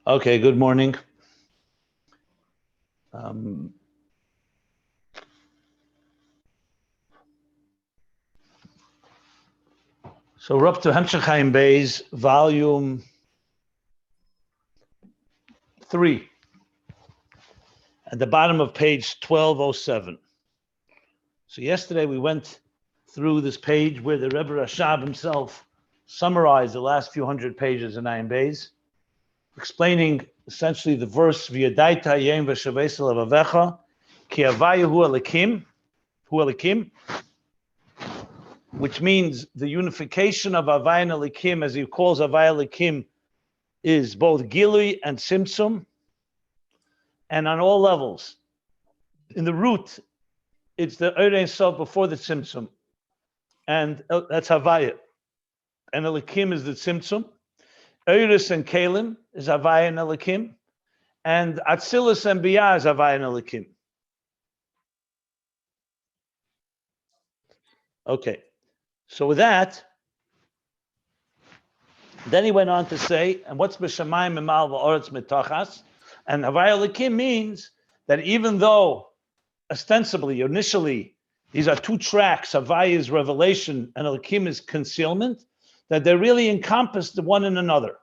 Okay, good morning. So we're up to Hemshech Beis, volume 3, at the bottom of page 1207. So yesterday we went through this page where the Rebbe Rashab himself summarized the last few hundred pages in Ayin Beis, explaining essentially the verse V'yadaita Ayin v'shavesel avavecha ki Havaya hu Elokim, which means the unification of Havaya and Elokim, as he calls Havaya Elokim, is both Gilui and Tzimtzum, and on all levels. In the root, it's the Ein Sof before the Tzimtzum, and that's Havaya. And Elokim is the Tzimtzum. Eiris and Kalim is Havaya and Elokim, and Atzilus and Biyah is Havaya and Elokim. Okay, so with that, then he went on to say, and what's B'Shamayim Mimal V'Oretz Mitachas? And Havaya Elokim means that even though ostensibly, initially, these are two tracks, Havaya is revelation and Elokim is concealment, that they're really encompassed one in another.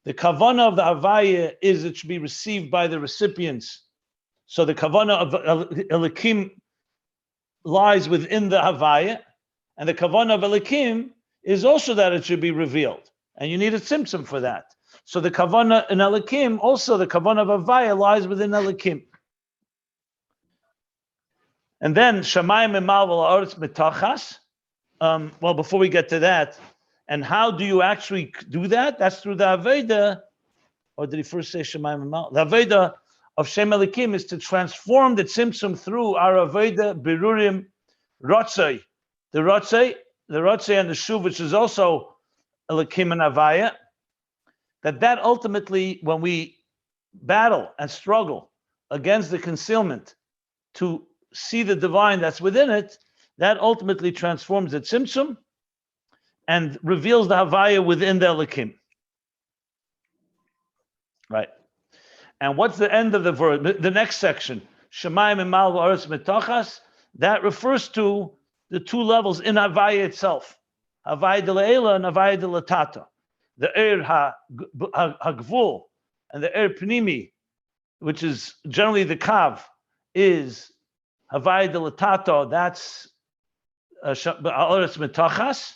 The kavanah of the Havaya is it should be received by the recipients. So the kavanah of Elokim lies within the Havaya, and the kavanah of Elokim is also that it should be revealed. And you need a tzimtzum for that. So the kavanah in Elokim, also the kavanah of Havaya lies within Elokim. And then Shamayim Mimal V'Oretz Mitachas. Well, before we get to that, and how do you actually do that? That's through the Aveda, or did he first say Shamayim Mimal? The Aveda of Shem Elokim is to transform the tzimtzum through our Aveda, Birurim, Rotzei. The Rotzei and the Shuv, which is also Elokim and Havaya, that ultimately, when we battle and struggle against the concealment to see the divine that's within it, that ultimately transforms the tzimtzum and reveals the Havaya within the Elokim. Right. And what's the end of the verse? The next section, Shamayim Mimal V'Oretz Mitachas, that refers to the two levels in Havaya itself, Havaya de Le'ela and Havaya de Latata. The Hagvul and the Pnimi, which is generally the Kav, is Havaya de Latata, that's Oretz Mitachas.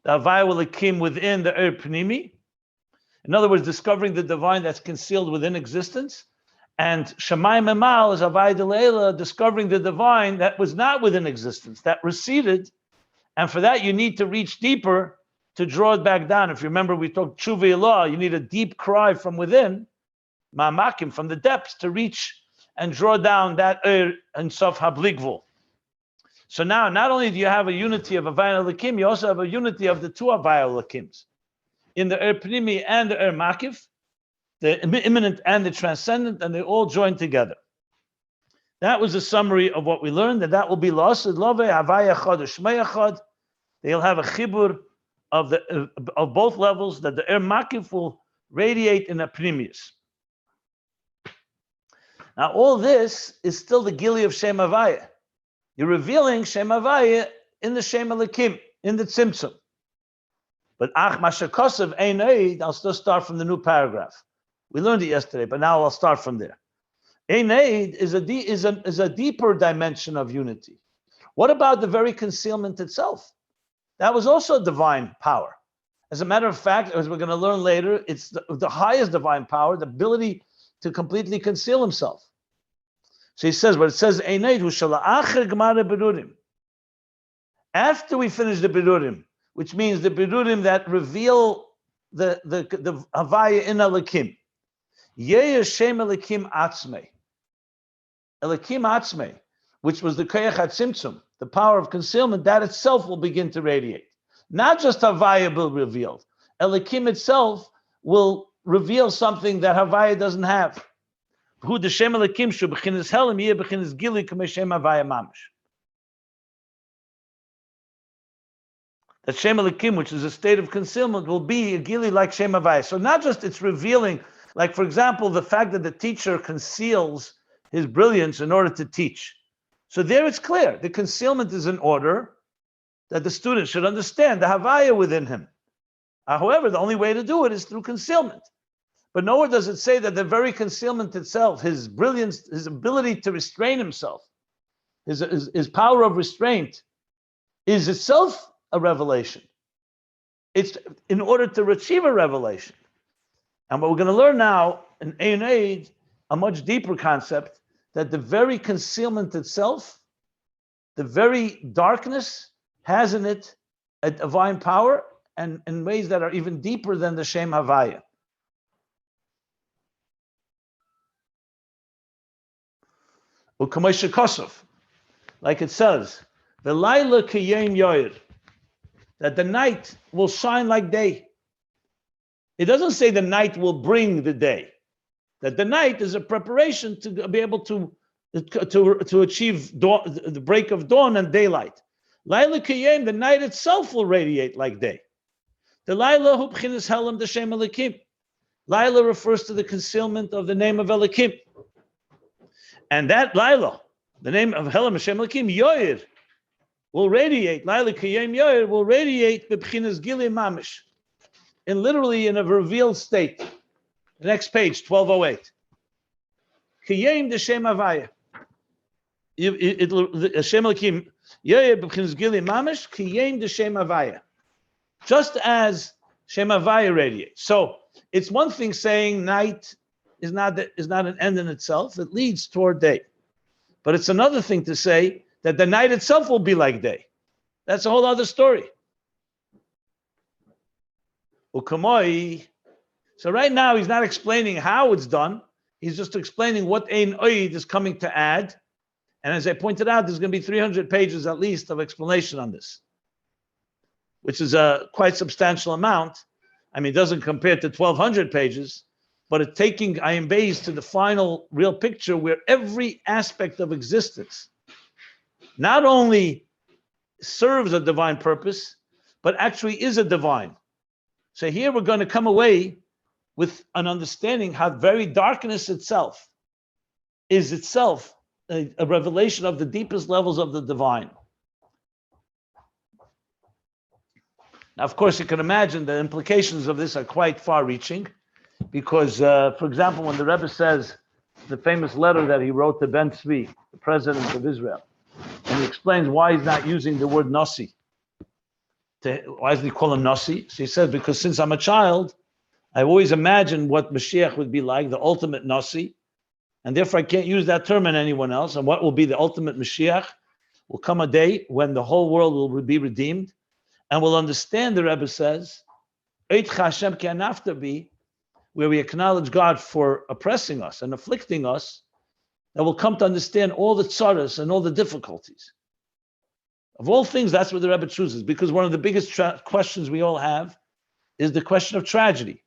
The Havaya will come within the Pnimi. In other words, discovering the divine that's concealed within existence. And Shamayim Mimal is Havaya de Le'ela, discovering the divine that was not within existence, that receded. And for that, you need to reach deeper to draw it back down. If you remember, we talked Tshuva Law, you need a deep cry from within, Ma'amakim, from the depths, to reach and draw down that and Sof Habligvul. So now, not only do you have a unity of Havaya and Elokim, you also have a unity of the two Havaya Elokims. In the Pnimi and the Makif, the immanent and the transcendent, and they all join together. That was a summary of what we learned, and that will be L'Asad Love Havaya Chad Shmei Chad. They'll have a chibur of both levels, that the Makif will radiate in a Pnimius. Now, all this is still the Gili of Shem Havaya. You're revealing Shem Havaya in the Shem Elokim, in the Tzimtzum. But Ach Mashakasav Ayn Oyd, I'll still start from the new paragraph. We learned it yesterday, but now I'll start from there. Ayn Oyd is a deeper dimension of unity. What about the very concealment itself? That was also divine power. As a matter of fact, as we're going to learn later, it's the highest divine power, the ability to completely conceal himself. So he says, but it says, after we finish the Birurim, which means the Birurim that reveal the Havaya in Elokim, Shem Elokim Atzmei. Elokim Atzmei, which was the Koyach HaTzimtzum, the power of concealment, that itself will begin to radiate. Not just Havaya will be revealed. Elokim itself will reveal something that Havaya doesn't have. Who the Shem Elokim shu b'chinas helam yeh b'chinas gili k'mei Shem Havaya mamash. That Shem Elokim, which is a state of concealment, will be a gili like Shem Havaya. So not just it's revealing Like, for example, the fact that the teacher conceals his brilliance in order to teach. So there it's clear. The concealment is in order that the student should understand the Havaya within him. However, the only way to do it is through concealment. But nowhere does it say that the very concealment itself, his brilliance, his ability to restrain himself, his power of restraint, is itself a revelation. It's in order to achieve a revelation. And what we're going to learn now in Ayin Oyd, a much deeper concept, that the very concealment itself, the very darkness, has in it a divine power, and in ways that are even deeper than the Shem Havaya. Like it says, V'layla k'yem yoyer, that the night will shine like day. It doesn't say the night will bring the day. That the night is a preparation to be able to achieve dawn, the break of dawn and daylight. Layla k'yem, the night itself will radiate like day. The Layla hu b'chinas helam d'shem Elokim. Layla refers to the concealment of the name of Elokim. And that Layla, the name of Helam Hashem Elokim, Yoyer, will radiate. Layla k'yem Yoyer will radiate b'chinas gili mamish, literally in a revealed state. The next page, 1208. K'yem d'shem Havaya. Hashem Elokim Yoyer b'chinas gili mamish, k'yem d'shem Havaya. Just as Shem Havaya radiates. So it's one thing saying night is not an end in itself. It leads toward day. But it's another thing to say that the night itself will be like day. That's a whole other story. Ukamoi. So right now he's not explaining how it's done. He's just explaining what Ayn Oyd is coming to add. And as I pointed out, there's going to be 300 pages at least of explanation on this, which is a quite substantial amount. I mean, it doesn't compare to 1,200 pages, but it's taking Ayin Beis to the final real picture where every aspect of existence not only serves a divine purpose, but actually is a divine. So here we're going to come away with an understanding how very darkness itself is itself a revelation of the deepest levels of the divine. Now, of course, you can imagine the implications of this are quite far-reaching, because, for example, when the Rebbe says the famous letter that he wrote to Ben Tzvi, the president of Israel, and he explains why he's not using the word Nasi. Why doesn't he call him Nasi? So he says, because since I'm a child, I've always imagined what Mashiach would be like, the ultimate Nasi, and therefore I can't use that term in anyone else. And what will be the ultimate Mashiach? Will come a day when the whole world will be redeemed, and we'll understand, the Rebbe says, where we acknowledge God for oppressing us and afflicting us, that we'll come to understand all the tzaras and all the difficulties. Of all things, that's what the Rebbe chooses, because one of the biggest questions we all have is the question of tragedy,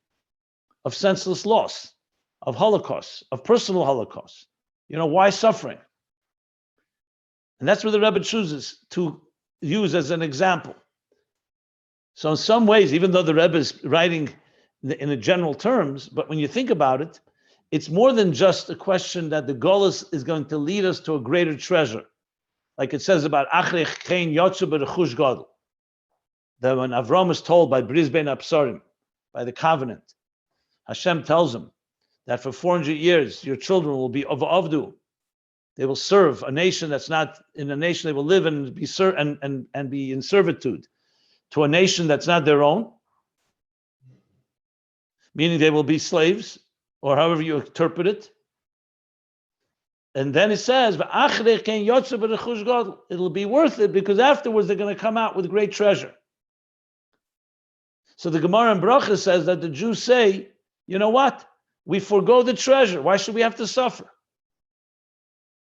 of senseless loss, of Holocaust, of personal Holocaust. Why suffering? And that's what the Rebbe chooses to use as an example. So in some ways, even though the Rebbe is writing in a general terms, but when you think about it, it's more than just a question that the Golus is going to lead us to a greater treasure. Like it says about Achrech Kein Yotzu B'Rechush Gadol, that when Avram is told by Bris Ben Absarim, by the covenant, Hashem tells him that for 400 years your children will be of Avdu. They will serve a nation that's not in a nation. They will live and be and be in servitude to a nation that's not their own, meaning they will be slaves, or however you interpret it. And then it says, it'll be worth it because afterwards they're going to come out with great treasure. So the Gemara in Bracha says that the Jews say, you know what? We forego the treasure. Why should we have to suffer?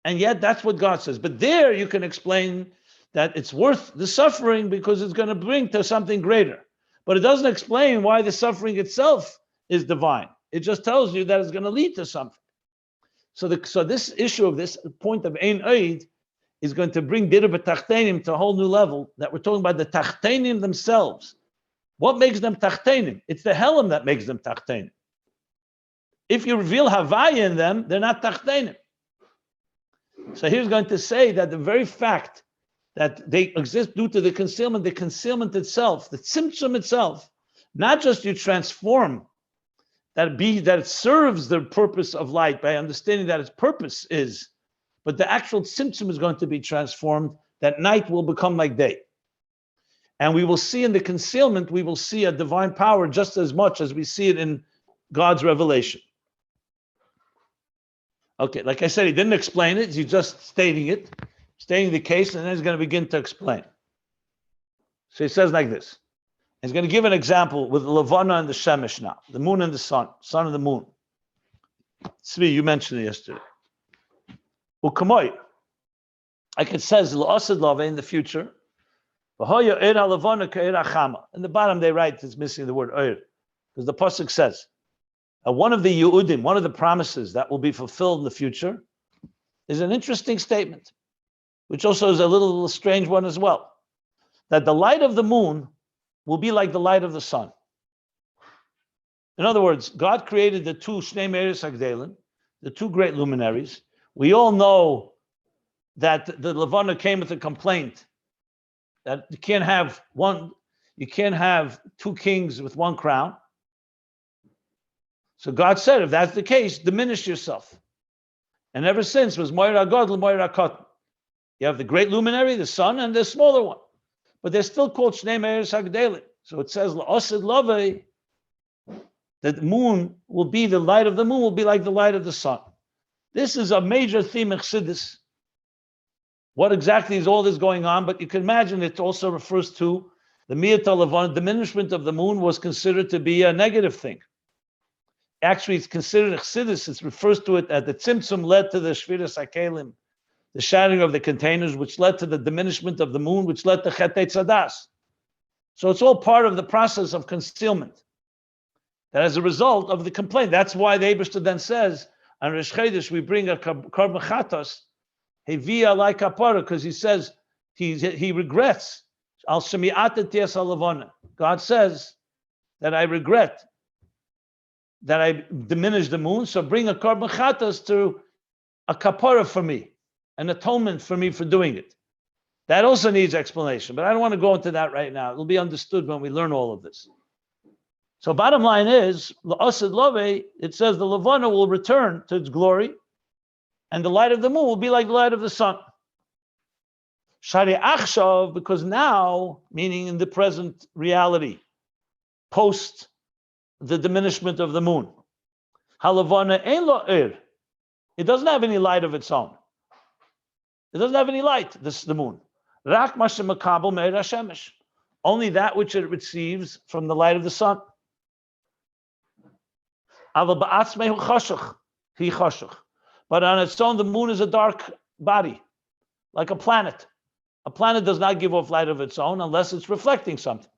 And yet that's what God says. But there you can explain that it's worth the suffering because it's going to bring to something greater. But it doesn't explain why the suffering itself is divine. It just tells you that it's going to lead to something. So this issue of this point of Ayn Oyd is going to bring Dir B'Tachtenim to a whole new level, that we're talking about the Tachtenim themselves. What makes them Tachtenim? It's the Helam that makes them Tachtenim. If you reveal Havaya in them, they're not tachtenim. So he's going to say that the very fact that they exist due to the concealment itself, the tzimtzum itself, not just you transform that it serves the purpose of light by understanding that its purpose is, but the actual tzimtzum is going to be transformed, that night will become like day. And we will see in the concealment, we will see a divine power just as much as we see it in God's revelation. Okay, like I said, he didn't explain it, he's just stating the case, and then he's going to begin to explain. So he says like this. He's going to give an example with the Levana and the Shemesh now, the moon and the sun and the moon. Tzvi, you mentioned it yesterday. Ukamoy, like it says, L'osed Love in the future, in the bottom they write it's missing the word oir, because the pasuk says one of the Yehudim, one of the promises that will be fulfilled in the future, is an interesting statement, which also is a little strange one as well, that the light of the moon will be like the light of the sun. In other words, God created the two Shnei Meiros HaGdelim, the two great luminaries. We all know that the Levana came with a complaint that you can't have two kings with one crown. So God said, if that's the case, diminish yourself. And ever since was Moira God, Moira Kot. You have the great luminary, the sun, and the smaller one. But they're still called Shnei Meiros HaGdelim. So it says, L'osed Lavei, that the moon will be, the light of the moon will be like the light of the sun. This is a major theme of Chassidus. What exactly is all this going on? But you can imagine it also refers to the Miyat Levana, diminishment of the moon was considered to be a negative thing. Actually, it's considered Chassidus. It refers to it as the Tzimtzum led to the Shviras HaKelim, the shattering of the containers, which led to the diminishment of the moon, which led to Chetei Tzadas. So it's all part of the process of concealment. That as a result of the complaint, that's why the Eibishter then says, on Rosh Chodesh, we bring a Korban Chatos, Havaya like kapara, because he says he regrets. Al Shemi'at Ties Alavona. God says that I regret that I diminished the moon, so bring a Korban Chatos to a kapara for me, an atonement for me for doing it. That also needs explanation, but I don't want to go into that right now. It'll be understood when we learn all of this. So bottom line is, L'osed Lavei, it says the Levana will return to its glory, and the light of the moon will be like the light of the sun. Shari Achshav, because now, meaning in the present reality, post the diminishment of the moon, Halavana ein lo ir. It doesn't have any light of its own. It doesn't have any light, the moon. Rak ma shemakabel me'er hashemesh. Only that which it receives from the light of the sun. Aval ba'atzmehu chashach, hi chashach. But on its own, the moon is a dark body, like a planet. A planet does not give off light of its own unless it's reflecting something.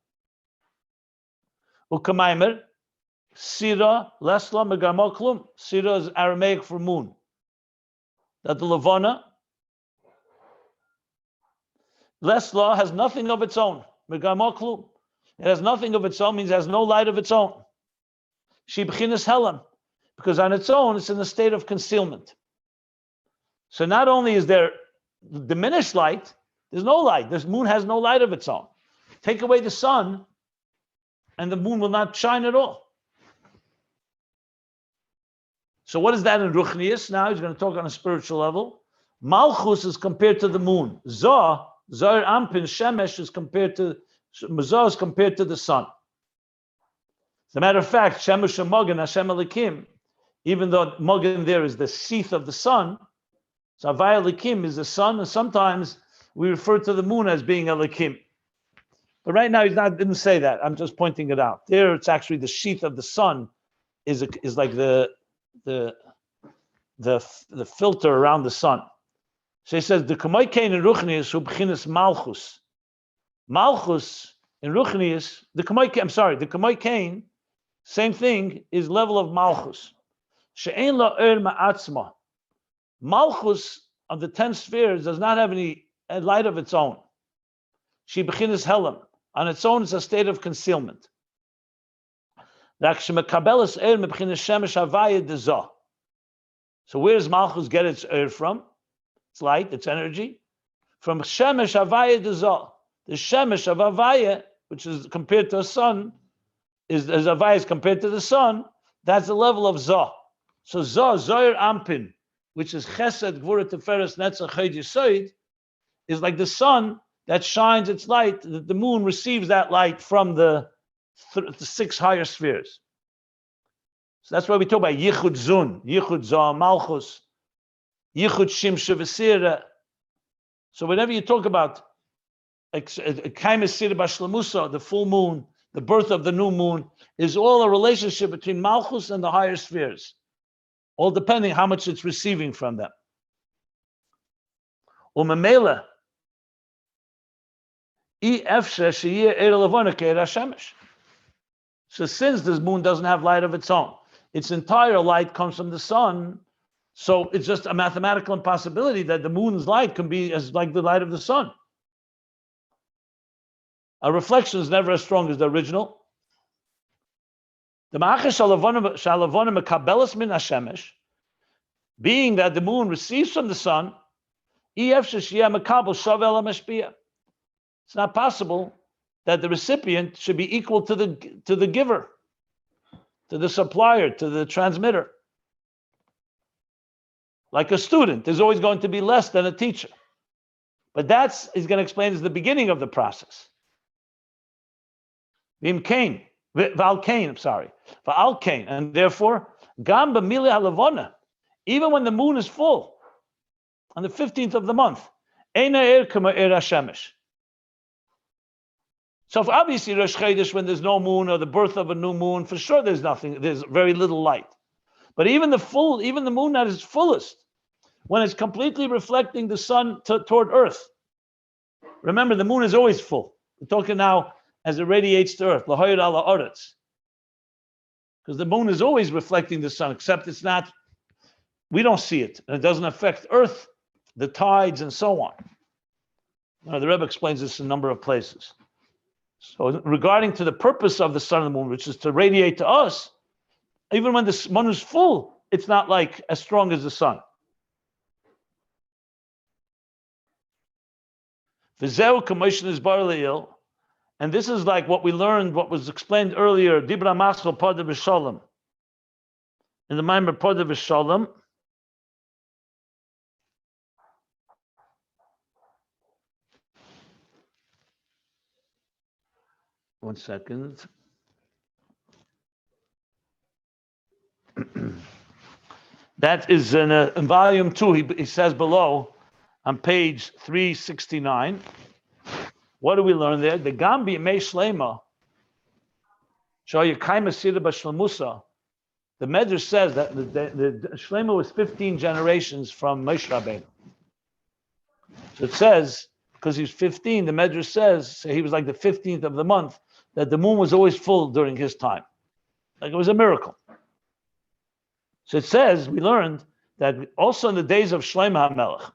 Ukamaimer, sira lesla megarmo klum. Sira is Aramaic for moon. That the Levana, lesla has nothing of its own. Megarmo klum. It has nothing of its own, means it has no light of its own. She b'chinas helam, because on its own, it's in a state of concealment. So not only is there diminished light, there's no light. This moon has no light of its own. Take away the sun, and the moon will not shine at all. So what is that in Ruchnius? Now he's going to talk on a spiritual level. Malchus is compared to the moon. Zah, Zar Ampin, Shemesh is compared to the sun. As a matter of fact, Shemesh and Mogan, Hashem Elokim, even though Mogan there is the sheath of the sun, so Havaya Elokim is the sun, and sometimes we refer to the moon as being Elokim. But right now didn't say that. I'm just pointing it out. There, it's actually the sheath of the sun is like the filter around the sun. So he says the Kamoi Kain in Ruchnius who b'chinas Malchus. Malchus in Ruchnius, the Kamoi Kain, same thing, is level of Malchus. She'ein la ma'atzma. Malchus of the 10 spheres does not have any light of its own. She b'chinas helam. On its own, it's a state of concealment. So where does Malchus get its air from? It's light, it's energy. From Shemesh Havaya Dezah. The Shemesh of Havaya, which is compared to a sun, is as Havaya is compared to the sun, that's the level of Zah. So Zah, Zoyer Ampin, which is Chesed, Gvura, Teferes, Netzach, Chod Yesod, is like the sun that shines its light. The moon receives that light from the 6 higher spheres. So that's why we talk about Yichud Zun, Yichud Zah, Malchus, Yichud Shimsha V'Sira. So whenever you talk about the full moon, the birth of the new moon, is all a relationship between Malchus and the higher spheres, all depending how much it's receiving from them. Umemela, so since this moon doesn't have light of its own, its entire light comes from the sun, so it's just a mathematical impossibility that the moon's light can be as like the light of the sun. A reflection is never as strong as the original. The being that the moon receives from the sun, it's not possible that the recipient should be equal to the giver, to the supplier, to the transmitter. Like a student, there's always going to be less than a teacher. But he's going to explain, is the beginning of the process. V'alkein, and therefore, gamba mili halavona, even when the moon is full, on the 15th of the month, eina er kama er hashemesh. So if obviously Rosh Chodesh, when there's no moon or the birth of a new moon, for sure there's very little light. But even the moon at its fullest, when it's completely reflecting the sun toward Earth. Remember, the moon is always full. We're talking now as it radiates to Earth, lahoyed ala oretz. Because the moon is always reflecting the sun, except we don't see it, and it doesn't affect Earth, the tides, and so on. The Rebbe explains this in a number of places. So regarding to the purpose of the sun and the moon, which is to radiate to us, even when the moon is full, it's not like as strong as the sun. V'zeu k'moshen is bar le'il, and this is like what we learned, what was explained earlier, Dibra Maschel Podav V'Shalom. In the Maimer Podav V'Shalom, one second. That is in volume 2, he says below, on page 369. What do we learn there? The Gambi Mei Shlema, Shoya Kaima Sida B'Shlemusa. The Medrash says that the Shlema was 15 generations from Moshe Rabbeinu. So it says, because he's 15, the Medrash says, so he was like the 15th of the month, that the moon was always full during his time. Like it was a miracle. So it says, we learned that also in the days of Shlomo HaMelech,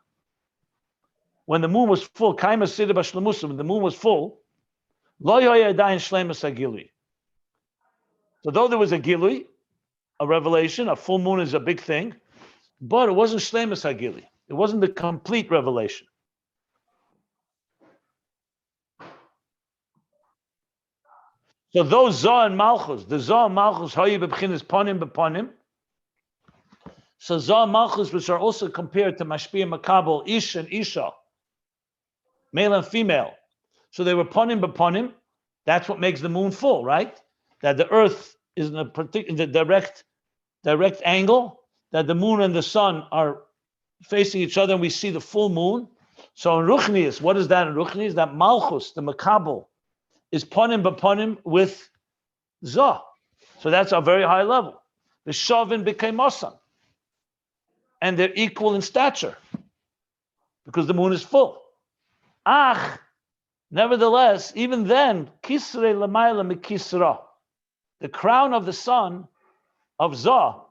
when the moon was full, Kaima Sida B'Shlemusa, when the moon was full, Lo Yoya Adayin Shlemus HaGilui. So though there was a Gilui, a revelation, a full moon is a big thing, but it wasn't Shlemus HaGilui. It wasn't the complete revelation. So those Zah and Malchus, the Zah and Malchus, Hayi B'Bchinas Ponim B'Ponim. So Zah and Malchus, which are also compared to Mashpia Makabel, Ish and Isha, male and female. So they were Ponim B'Ponim. That's what makes the moon full, right? That the earth is in a particular direct angle, that the moon and the sun are facing each other and we see the full moon. So in Ruchnius, what is that in Ruchnius? That Malchus, the Makabel, is Ponim B'Ponim with Zah. So that's a very high level. The Shavin became Mosan. And they're equal in stature because the moon is full. Nevertheless, even then, Kisre Lamayla Mikisra, the crown of the sun of Zah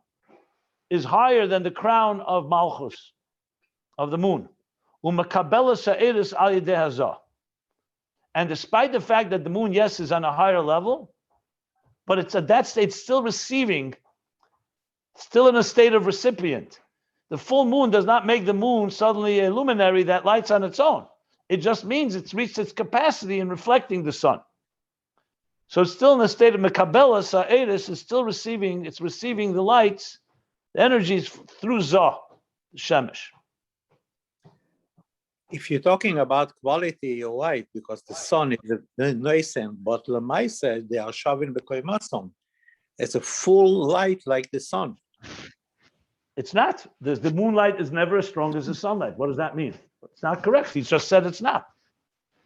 is higher than the crown of Malchus, of the moon. Umakabela Sa'iris Al Yedeh Zah. And despite the fact that the moon, yes, is on a higher level, but it's at that state still receiving, still in a state of recipient. The full moon does not make the moon suddenly a luminary that lights on its own. It just means it's reached its capacity in reflecting the sun. So it's still in a state of mekabela sa'eris, it's receiving the lights, the energies through Zah, the Shemesh. If you're talking about quality, you're right, because the sun is the noisem, but Lamaisa, they are shaving b'koimasom. It's a full light like the sun. It's not. The moonlight is never as strong as the sunlight. What does that mean? It's not correct. He just said it's not.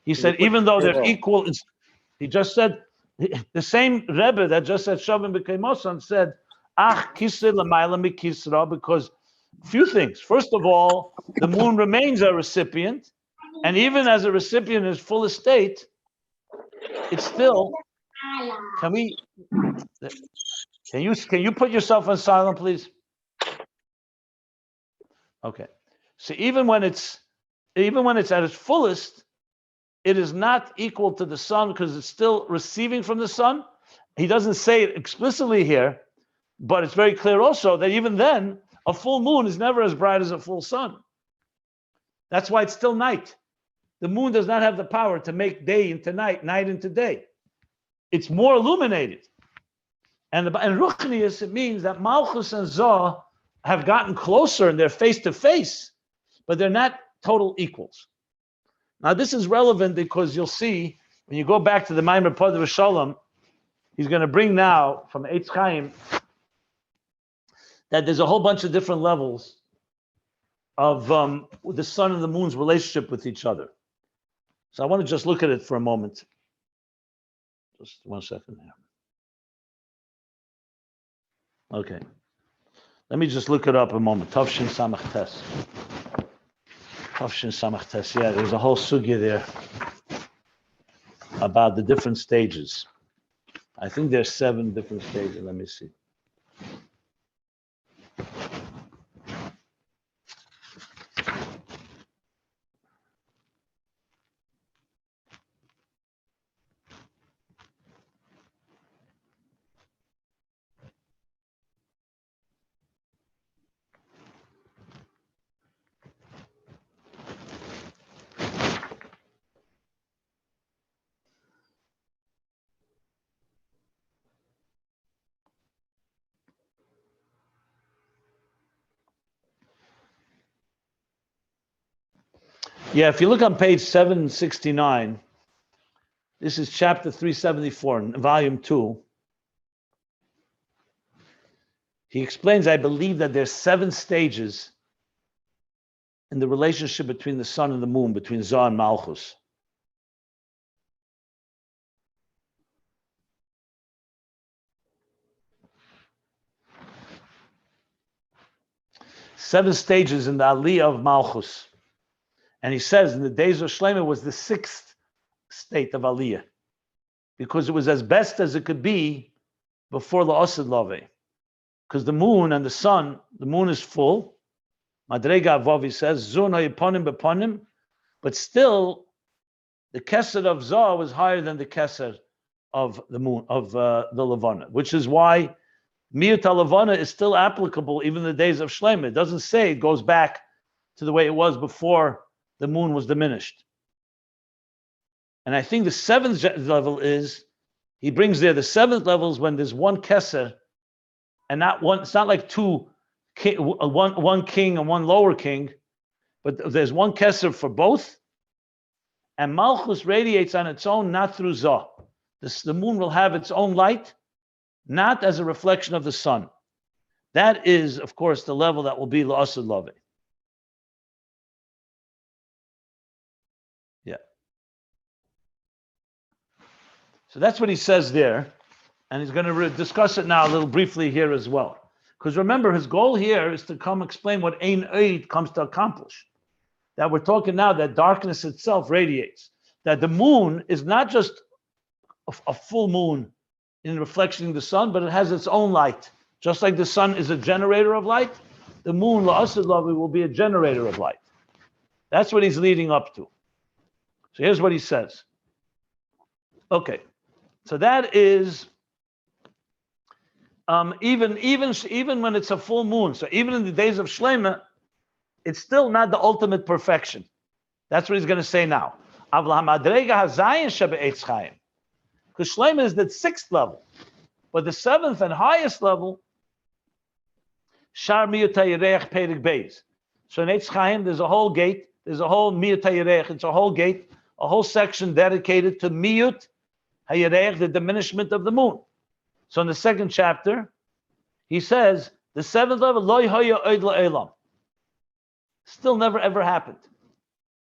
He said even though they're equal, he just said, the same Rebbe that just said Shavim b'Keimosan said, Ach kisir l'mayla mikisra, because few things. First of all, the moon remains a recipient, and even as a recipient in its fullest state, it's still. Can you put yourself on silent, please? Okay. So even when it's at its fullest, it is not equal to the sun because it's still receiving from the sun. He doesn't say it explicitly here, but it's very clear also that even then, a full moon is never as bright as a full sun. That's why it's still night. The moon does not have the power to make day into night, night into day. It's more illuminated. And in Ruchnius, it means that Malchus and Zoh have gotten closer and they're face to face, but they're not total equals. Now, this is relevant because you'll see when you go back to the Maimer Pod of Shalom, he's going to bring now from Eitz Chaim that there's a whole bunch of different levels of the sun and the moon's relationship with each other. So I want to just look at it for a moment. Just 1 second here. Okay. Let me just look it up a moment. Tavshin Samach Tes. Tavshin Samach Tes. Yeah, there's a whole sugya there about the different stages. I think there's 7 different stages. Let me see. Yeah, if you look on page 769, this is chapter 374 in volume 2. He explains, I believe, that there's 7 stages in the relationship between the sun and the moon, between Zoh and Malchus. Seven stages in the Aliyah of Malchus. And he says in the days of Shlomo was the 6th state of Aliyah, because it was as best as it could be before La'asad Lave. Because the moon and the sun, the moon is full. Madrega Avavi says, Zun ha'iponim beponim, but still the Keser of Zoh was higher than the Keser of the moon, of the Levana, which is why Miyut Levana is still applicable even in the days of Shlomo. It doesn't say it goes back to the way it was before the moon was diminished. And I think the 7th level is, he brings there the 7th level is when there's one Keser and not one, it's not like one king and one lower king, but there's one Keser for both. And Malchus radiates on its own, not through Zoh. The moon will have its own light, not as a reflection of the sun. That is, of course, the level that will be La'asad Lave. Yeah. So that's what he says there. And he's going to discuss it now a little briefly here as well. Because remember, his goal here is to come explain what Ayn Oyd comes to accomplish. That we're talking now that darkness itself radiates. That the moon is not just a full moon in reflecting the sun, but it has its own light. Just like the sun is a generator of light, the moon, La'asad Lave, will be a generator of light. That's what he's leading up to. So here's what he says. Okay, so that is even when it's a full moon, so even in the days of Shleima, it's still not the ultimate perfection. That's what he's going to say now. Because Shleima is the 6th level, but the 7th and highest level, Shar Miyutayirech Pedig Beis. So in Eitz Chaim, there's a whole gate, there's a whole Miyutayirech, it's a whole gate, a whole section dedicated to Miyut Hayirech, the diminishment of the moon. So in the 2nd chapter, he says, the 7th level, Lo Haya Oyd Add. Still never ever happened.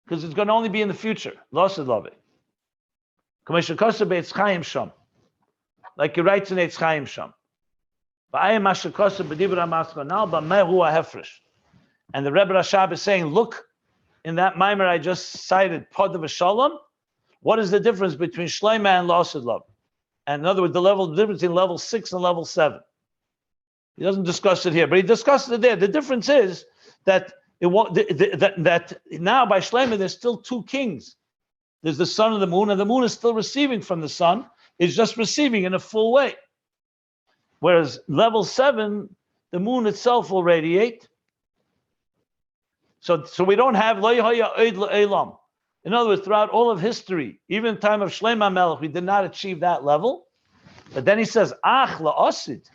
Because it's going to only be in the future. Lost love it. Like he writes in Eitz Chaim Sham. And the Rebbe Rashab is saying, look, in that mimer I just cited, Pod of Shalom, what is the difference between Shleima and Lost love? And in other words, the difference between level 6 and level 7. He doesn't discuss it here, but he discusses it there. The difference is that that now by Shleima there's still 2 kings. There's the sun and the moon is still receiving from the sun. It's just receiving in a full way. Whereas level 7, the moon itself will radiate. So we don't have Lo Haya Oyd Add. In other words, throughout all of history, even in the time of Shleima Melech, we did not achieve that level. But then he says, Ach la'osid.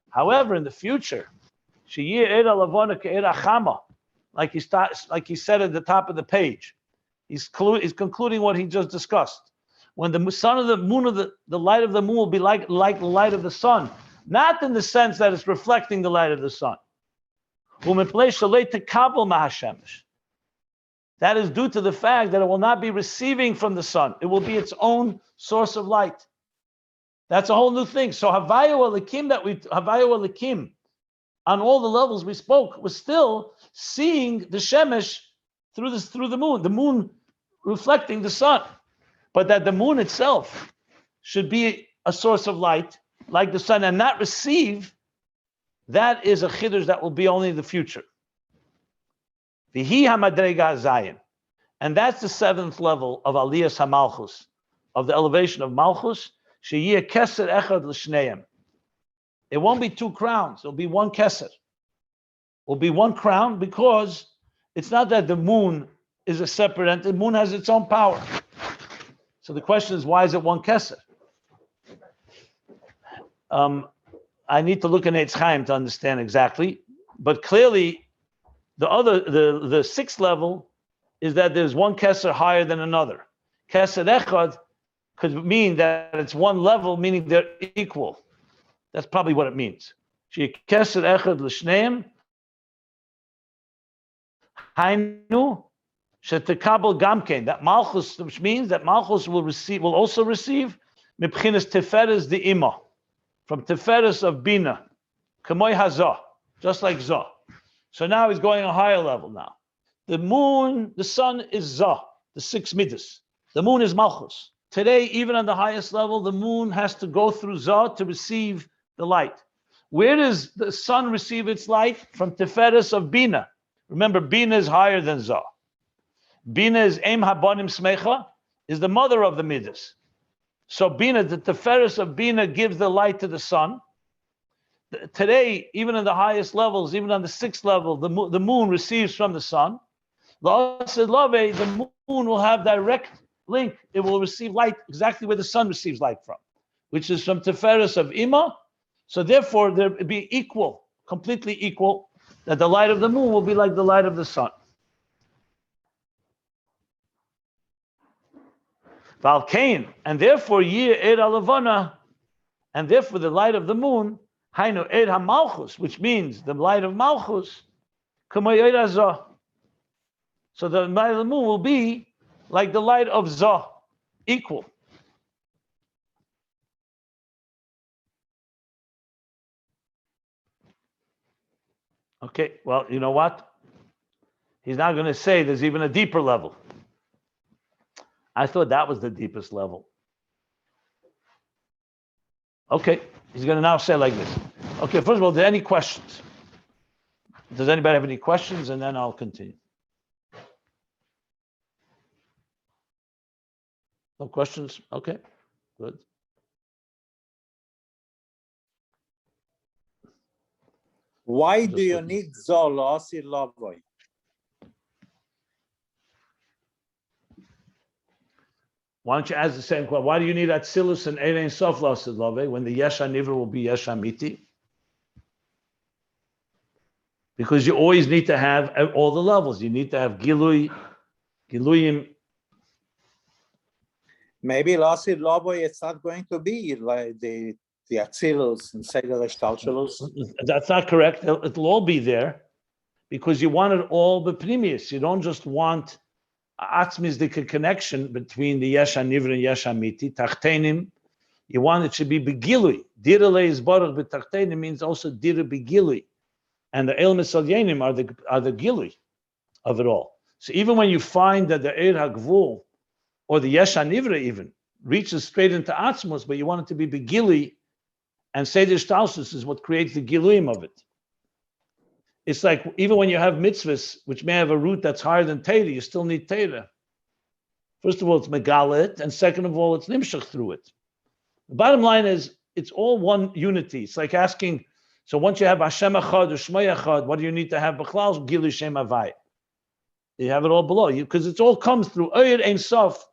However, in the future, Sheyir Eira Lavona Ke'era Chama. Like he said at the top of the page. He's concluding what he just discussed. When the sun of the moon of the light of the moon will be like the light of the sun, not in the sense that it's reflecting the light of the sun. That is due to the fact that it will not be receiving from the sun. It will be its own source of light. That's a whole new thing. So Havaya Elokim, on all the levels we spoke, was still seeing the Shemesh through the moon reflecting the sun. But that the moon itself should be a source of light, like the sun, and not receive, that is a chiddush that will be only in the future. V'hi hamadrega zayin. And that's the 7th level of Aliyas HaMalchus, of the elevation of Malchus, sheyeh keser echad l'shneim. It won't be 2 crowns, it'll be 1 keser. It will be 1 crown because it's not that the moon is a separate entity, the moon has its own power. So the question is, why is it 1 keser? I need to look in Eitz Chaim to understand exactly, but clearly the 6th level is that there's 1 keser higher than another. Keser echad could mean that it's 1 level, meaning they're equal. That's probably what it means. Keser echad l'shneim hainu shetekabel gamkein. That Malchus, which means that Malchus will also receive mibchinas teferes the ima, from teferes of bina, kamoy hazah, just like zah. So now he's going a higher level now. The moon, the sun is zah, the 6 midas. The moon is Malchus. Today, even on the highest level, the moon has to go through zah to receive the light. Where does the sun receive its light? From teferes of bina. Remember, bina is higher than zah. Bina is Em Habonim Smecha, is the mother of the midas. So Bina, the teferes of Bina gives the light to the sun. Today, even in the highest levels, even on the 6th level, the moon receives from the sun. The moon will have direct link. It will receive light exactly where the sun receives light from, which is from teferes of Ima. So therefore, there will be equal, completely equal, that the light of the moon will be like the light of the sun. Valkain, and therefore Yir Eid Alavana, and therefore the light of the moon, Hainu Eid HaMalchus, which means the light of Malchus, Kamay Eid HaZah. So the light of the moon will be like the light of Zah, equal. Okay, well, you know what? He's now going to say there's even a deeper level. I thought that was the deepest level. Okay, he's going to now say like this. Okay, first of all, are there any questions? Does anybody have any questions? And then I'll continue. No questions? Okay, good. Why do you need Zol Asi Lavoy? Why don't you ask the same question? Why do you need Atzilus and Ein Sof Lasid Love when the Yesh HaNivra will be Yesh HaMiti? Because you always need to have all the levels. You need to have Giluyim. Maybe Lasid Lavoy, it's not going to be like the Atzilus and Seder Shtalshalus. That's not correct. It'll all be there because you want it all b'pnimius. You don't just want atzmizdika connection between the Yesh HaNivra and Yesh HaMiti. Tachtenim, you want it to be begilui. Dira leis baruch b'tachtenim means also dira begilui. And the El Misalyenim are the gilui of it all. So even when you find that the Eir HaGvul or the Yesh HaNivra even reaches straight into Atzmos, but you want it to be begilui, and Seder Shtalshalus is what creates the giluyim of it. It's like even when you have mitzvahs, which may have a root that's higher than Torah, you still need Torah. First of all, it's megalit, and second of all, it's nimshach through it. The bottom line is, it's all one unity. It's like asking, so once you have Hashem Echad or Shmei Echad, what do you need to have? B'chlal Gilu Shem Havaya. You have it all below you, because it all comes through Oyd Ein Sof.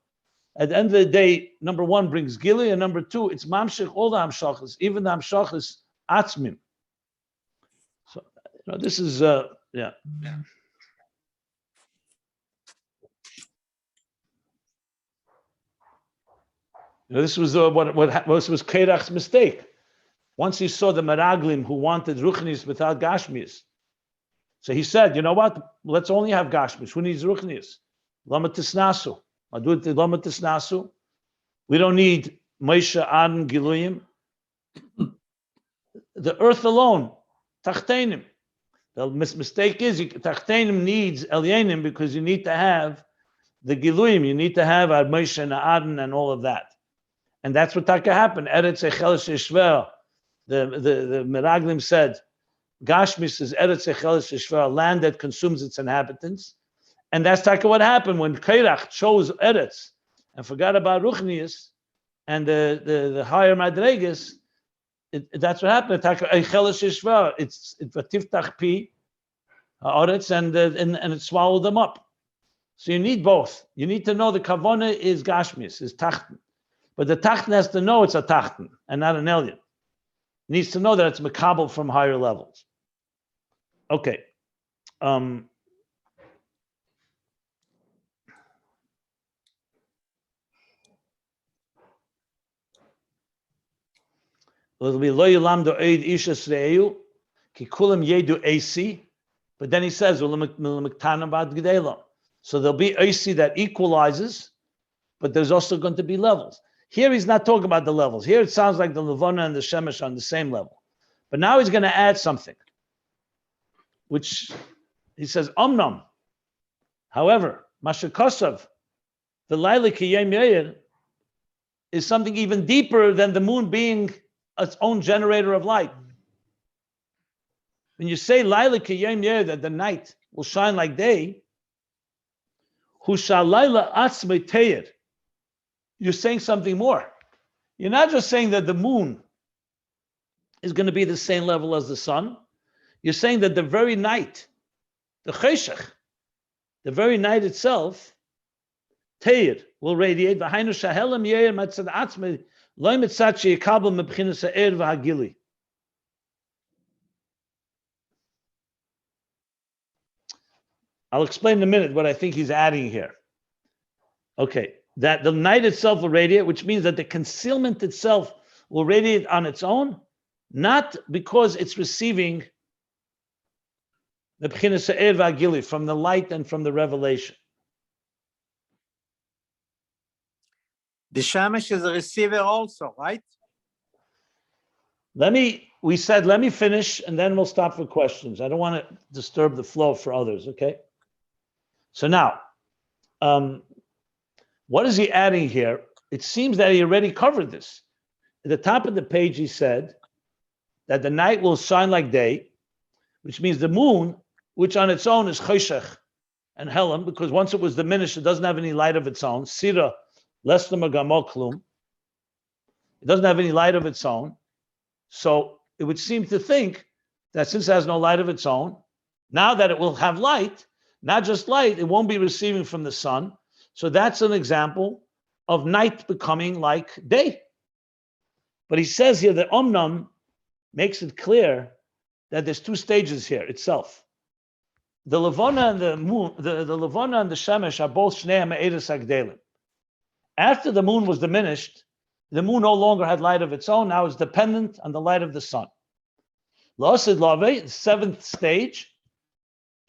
At the end of the day, number one brings Gilu, and number two, it's Mamshech, all the Hamshachas, even the Hamshachas Atzmim. So, this is, yeah. This was what was Kerach's mistake. Once he saw the Meraglim who wanted Ruchnis without Gashmis. So he said, you know what? Let's only have Gashmis. Who needs Ruchnis? Lama Tisnasu. Lama Tisnasu. We don't need Moshe, Aaron, Giluyim. The earth alone, Tachtenim. The mistake is, Tachtenim needs Elienim because you need to have the Giluyim. You need to have Moshe and Aaron and all of that. And that's what Taka happened. Eretz Echel Sheshver. The Meraglim said, Gashmis is Eretz Echel Sheshver, land that consumes its inhabitants. And that's Taka what happened when Kerach chose Eretz and forgot about Ruchnius and the higher Madregas. That's what happened. Taka Echel Sheshver. It's Vatiftach Pi Eretz and it swallowed them up. So you need both. You need to know the Kavona is Gashmis, is Tachten. But the Tachten has to know it's a Tachten and not an Elyon. Needs to know that it's Makabel from higher levels. Okay. It'll be Lo Yulam Do Oyd Isha Sreyu Ki Kulam Yedu AC. But then he says, so there'll be AC that equalizes, but there's also going to be levels. Here he's not talking about the levels. Here it sounds like the Levana and the Shemesh are on the same level. But now he's going to add something, which he says, Omnam. However, Mashakasav, the Laila Kiyem Yair, is something even deeper than the moon being its own generator of light. When you say Laila Kiyem Yair, that the night will shine like day, Husha Laila Atzmei Teir, you're saying something more. You're not just saying that the moon is going to be the same level as the sun. You're saying that the very night, the cheshach, the very night itself, teir, will radiate. V'hainu shahelam yeir matzad atzmei lo mitzad sheyikabel mebchinas ha'er v'hagili. I'll explain in a minute what I think he's adding here. Okay. That the night itself will radiate, which means that the concealment itself will radiate on its own, not because it's receiving the B'chinas Ha'er V'Hagili from the light and from the revelation. The Shemesh is a receiver also, right? Let me finish and then we'll stop for questions. I don't want to disturb the flow for others, okay? So now, what is he adding here? It seems that he already covered this. At the top of the page, he said that the night will shine like day, which means the moon, which on its own is choshech and helam, because once it was diminished, it doesn't have any light of its own. Sira, lesnama gamoklum. It doesn't have any light of its own. So it would seem to think that since it has no light of its own, now that it will have light, not just light, it won't be receiving from the sun. So that's an example of night becoming like day. But he says here that Omnam makes it clear that there's two stages here itself. The Levana and the moon, the Levana and the Shemesh are both Shnei Me'eres Agdelim. After the moon was diminished, the moon no longer had light of its own, now it's dependent on the light of the sun. L'Osid Lave, the seventh stage,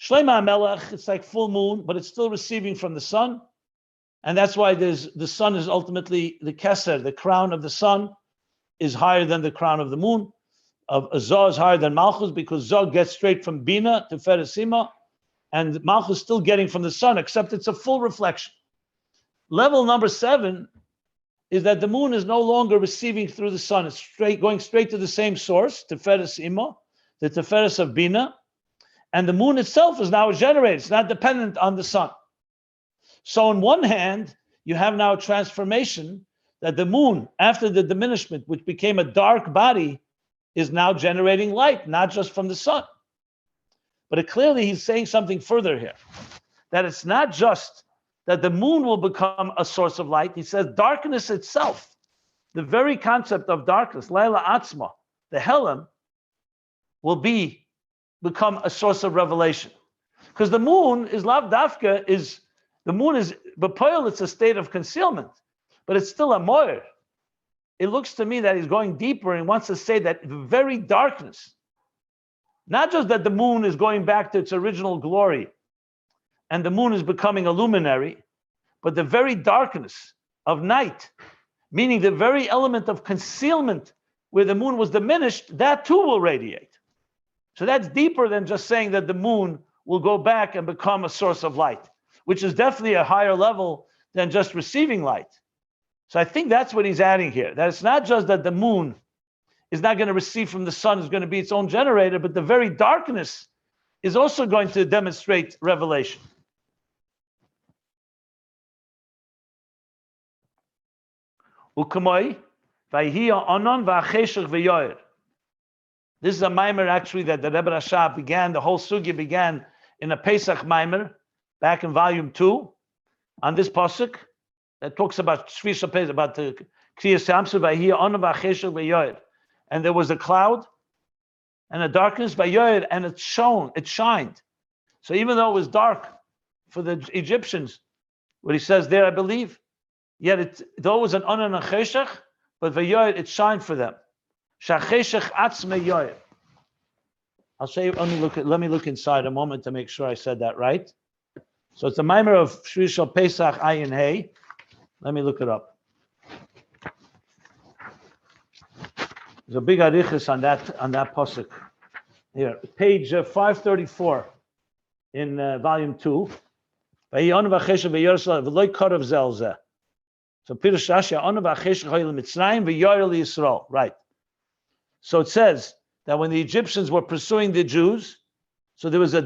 Shlema Melech, it's like full moon, but it's still receiving from the sun. And that's why the sun is ultimately the Keser, the crown of the sun is higher than the crown of the moon. Zoh is higher than Malchus because Zoh gets straight from Bina to Feresima, and Malchus still getting from the sun, except it's a full reflection. Level number 7 is that the moon is no longer receiving through the sun. It's going straight to the same source, Teferes the Teferes of Bina, and the moon itself is now generated. It's not dependent on the sun. So on one hand, you have now a transformation that the moon, after the diminishment, which became a dark body, is now generating light, not just from the sun. But clearly he's saying something further here, that it's not just that the moon will become a source of light. He says darkness itself, the very concept of darkness, Laila Atzma, the Helem, will become a source of revelation. Because the moon is Lav Dafka, B'Poel, it's a state of concealment, but it's still a moir. It looks to me that he's going deeper and wants to say that the very darkness, not just that the moon is going back to its original glory and the moon is becoming a luminary, but the very darkness of night, meaning the very element of concealment where the moon was diminished, that too will radiate. So that's deeper than just saying that the moon will go back and become a source of light, which is definitely a higher level than just receiving light. So I think that's what he's adding here, that it's not just that the moon is not going to receive from the sun, is going to be its own generator, but the very darkness is also going to demonstrate revelation. Ukamoi, vayhiya anon v'acheshach v'yoyer. This is a mimer actually that the Rebbe Rashab began, the whole sugya began in a Pesach mimer, back in volume 2, on this pasuk that talks about Shvisha Pesach, about the Kriyas Yamsuf, vayhiya anon v'acheshach v'yoyer. And there was a cloud and a darkness by Yoed, and it shined. So even though it was dark for the Egyptians, what he says there, I believe, yet though it was an Anan and Cheshach, but Vayoed, it shined for them. Shacheshach atzme Yoed. I'll show you, let me look inside a moment to make sure I said that right. So it's the mimer of Shri Pesach Ayin Hey. Let me look it up. There's a big arichas on that pasuk. Here, page 534 in volume 2. So Pirush Rashi, right. So it says that when the Egyptians were pursuing the Jews, so there was a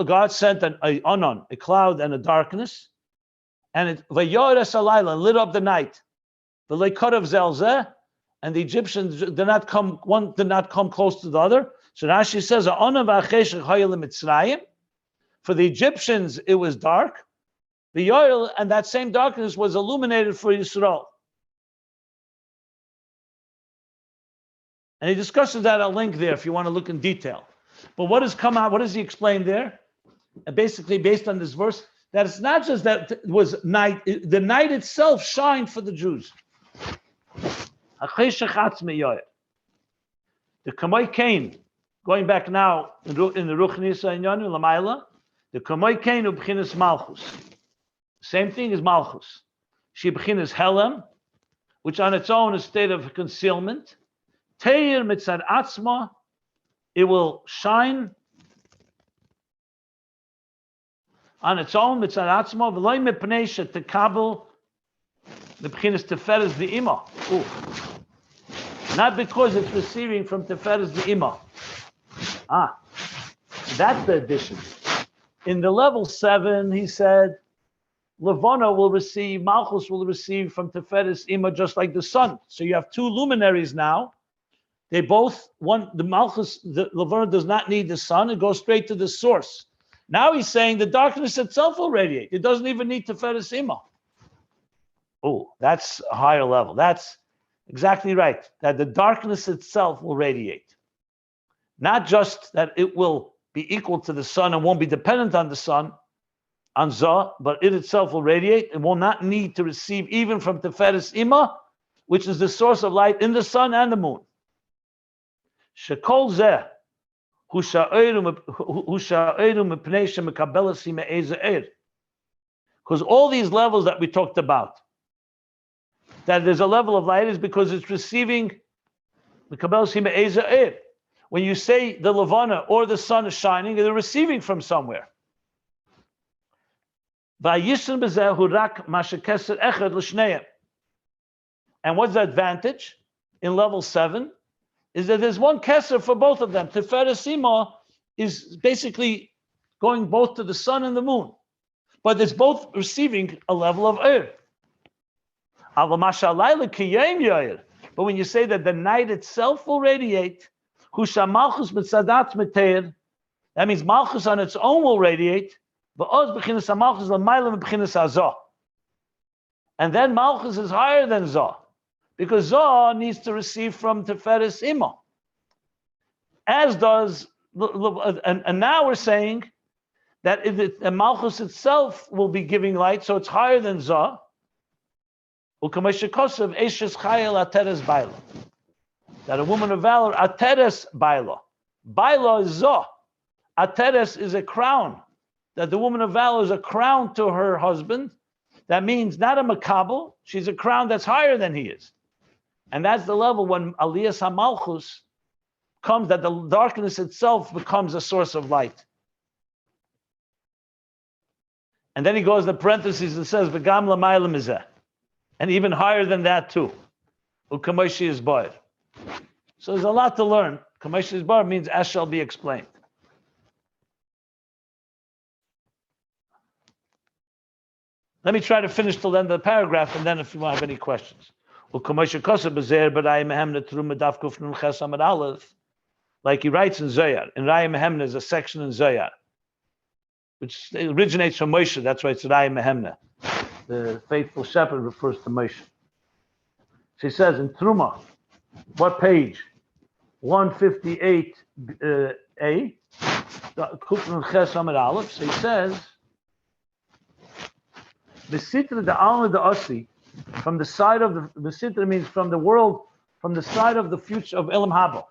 God sent a anon, a cloud and a darkness, and it lit up the night. And the Egyptians did not come close to the other. So Rashi says, for the Egyptians it was dark, and that same darkness was illuminated for Yisrael. And he discusses that, I'll link there if you want to look in detail. But what has come out, what does he explain there? And basically based on this verse, that it's not just that it was night, the night itself shined for the Jews. The Kamoi Kain, going back now in the Ruchnis Inyanu Lamaila, the Kamoi Kain of B'chinas Malchus. Same thing as Malchus. She B'chinas Helem, which on its own is a state of concealment. Teir Mitzad Atzma, it will shine on its own, Mitzad Atzma, V'loi Mipnei Shetekabel, the B'chinas Teferes V'ima. Not because it's receiving from Teferes V'ima. That's the addition. In the level 7, he said, Levana will receive, Malchus will receive from Teferes Ima just like the sun. So you have two luminaries now They both, the Malchus, the Levana does not need the sun. It goes straight to the source. Now he's saying the darkness itself will radiate. It doesn't even need Tiferes Ima. Oh, that's a higher level. That's exactly right. That the darkness itself will radiate. Not just that it will be equal to the sun and won't be dependent on the sun, on Zah, but it itself will radiate and will not need to receive even from Tiferes Ima, which is the source of light in the sun and the moon. Shekol zeh hu sha'eru mipnei shemekabelas me'ezeh er. Because all these levels that we talked about, that there's a level of light, is because it's receiving mekabelas me'ezeh er. When you say the Levana or the sun is shining, they're receiving from somewhere. And what's the advantage in level 7? Is that there's one keser for both of them. Tiferes Ima is basically going both to the sun and the moon, but it's both receiving a level of air. But when you say that the night itself will radiate, that means Malchus on its own will radiate, and then Malchus is higher than Zah, because Zah needs to receive from Tiferes Ima. As does, and now we're saying that the Malchus itself will be giving light, so it's higher than Zah. That a woman of valor, Ateres Baila. Baila is Zah. Ateres is a crown. That the woman of valor is a crown to her husband. That means not a makabel, she's a crown that's higher than he is. And that's the level when Aliyas HaMalchus comes, that the darkness itself becomes a source of light. And then he goes in the parentheses and says, V'gam l'mayla mizeh. And even higher than that too. U'kamoshi is bar. So there's a lot to learn. Kamoshi is bar means as shall be explained. Let me try to finish till the end of the paragraph, and then if you have any questions. Like he writes in Zohar. In Raya Mehemna is a section in Zohar, which originates from Moshe. That's why it's Raya Mehemna. The faithful shepherd refers to Moshe. She says in Truma, what page? 158a, Kufnun Ches Amid Aleph. So he says, the Sitra the Alma the Asi, from the side of the Sitra means from the world, from the side of the future of Elam Haba,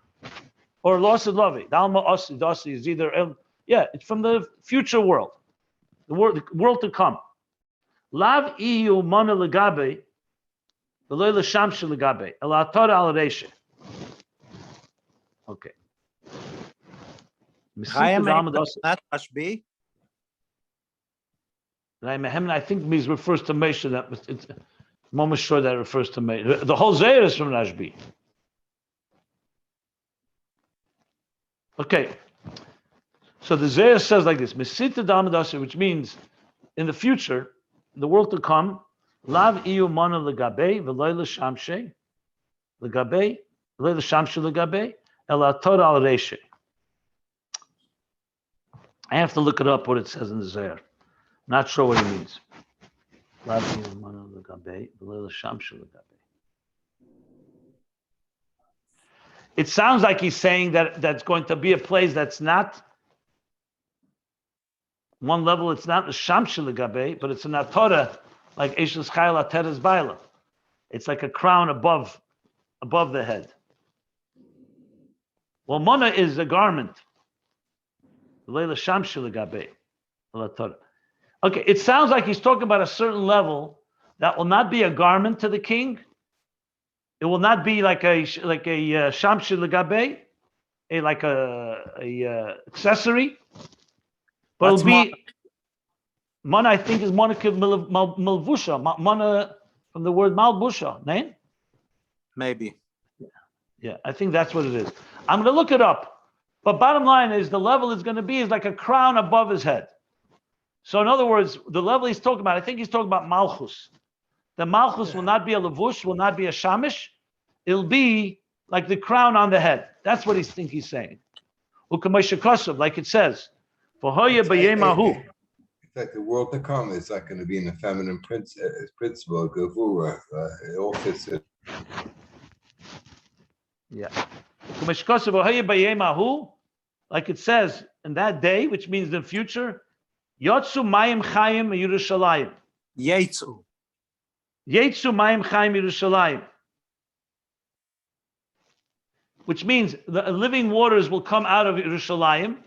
or Losid Lavi. The Alma Asi, the Asi is either, it's from the future world, the world to come. Lav iyu mana legabe, v'lo l'shamshe legabe, el ator al reishe. Okay. Not Ashbi. I think means refers to Moshe. I'm almost sure that refers to Moshe. The whole Zohar is from Rashbi. Okay. So the Zohar says like this: Mesita Damadasa, which means in the future, the world to come, Lav iyu mana legabe v'lo l'shamshe legabe v'lo l'shamshe legabe el ator al reishe. I have to look it up what it says in the Zohar. Not sure what it means. It sounds like he's saying that that's going to be a place that's not one level. It's not the shamshel legabe, but it's an atora, like Eishus Chayil Ateres Baila. It's like a crown above the head. Well, mana is a garment. Okay, it sounds like he's talking about a certain level that will not be a garment to the king. It will not be like a shamshi legabe, like a accessory, but it'll be mana. I think is mana malvusha, mana from the word malbusha. Name? Maybe. Yeah, I think that's what it is. I'm going to look it up. But bottom line is the level is going to be is like a crown above his head. So in other words, the level he's talking about, I think he's talking about Malchus. The Malchus will not be a levush, will not be a shamish. It'll be like the crown on the head. That's what he's saying. Like it says, In fact, the world to come is not going to be in the feminine principle, Gavura. It all fits in. Yeah. Like it says, in that day, which means the future, Yotsu Mayim Chayim Yerushalayim. Yetsu. Yetsu Mayim Chayim Yerushalayim. Which means the living waters will come out of Yerushalayim.